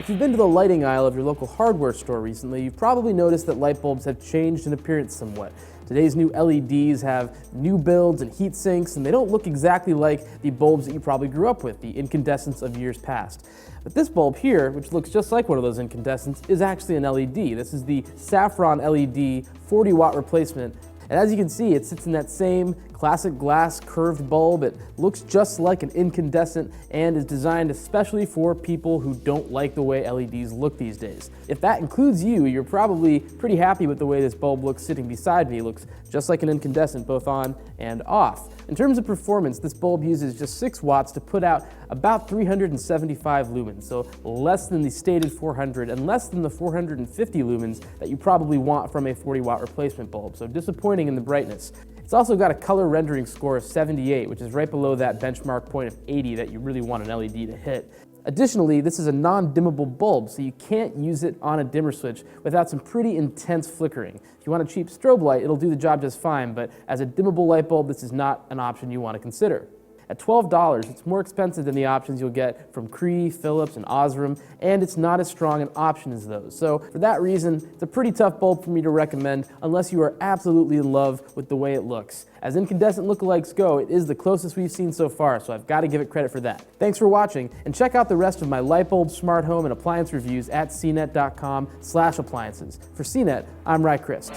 If you've been to the lighting aisle of your local hardware store recently, you've probably noticed that light bulbs have changed in appearance somewhat. Today's new LEDs have new builds and heat sinks, and they don't look exactly like the bulbs that you probably grew up with, the incandescents of years past. But this bulb here, which looks just like one of those incandescents, is actually an LED. This is the Saffron LED 40-watt replacement. And as you can see, it sits in that same classic glass curved bulb. It looks just like an incandescent and is designed especially for people who don't like the way LEDs look these days. If that includes you, you're probably pretty happy with the way this bulb looks sitting beside me. It looks just like an incandescent, both on and off. In terms of performance, this bulb uses just 6 watts to put out about 375 lumens, so less than the stated 400 and less than the 450 lumens that you probably want from a 40-watt replacement bulb, so disappointing in the brightness. It's also got a color rendering score of 78, which is right below that benchmark point of 80 that you really want an LED to hit. Additionally, this is a non-dimmable bulb, so you can't use it on a dimmer switch without some pretty intense flickering. If you want a cheap strobe light, it'll do the job just fine, but as a dimmable light bulb, this is not an option you want to consider. At $12, it's more expensive than the options you'll get from Cree, Philips, and Osram, and it's not as strong an option as those. So for that reason, it's a pretty tough bulb for me to recommend unless you are absolutely in love with the way it looks. As incandescent lookalikes go, it is the closest we've seen so far, so I've got to give it credit for that. Thanks for watching, and check out the rest of my light bulb, smart home, and appliance reviews at cnet.com/appliances. For CNET, I'm Ry Christ.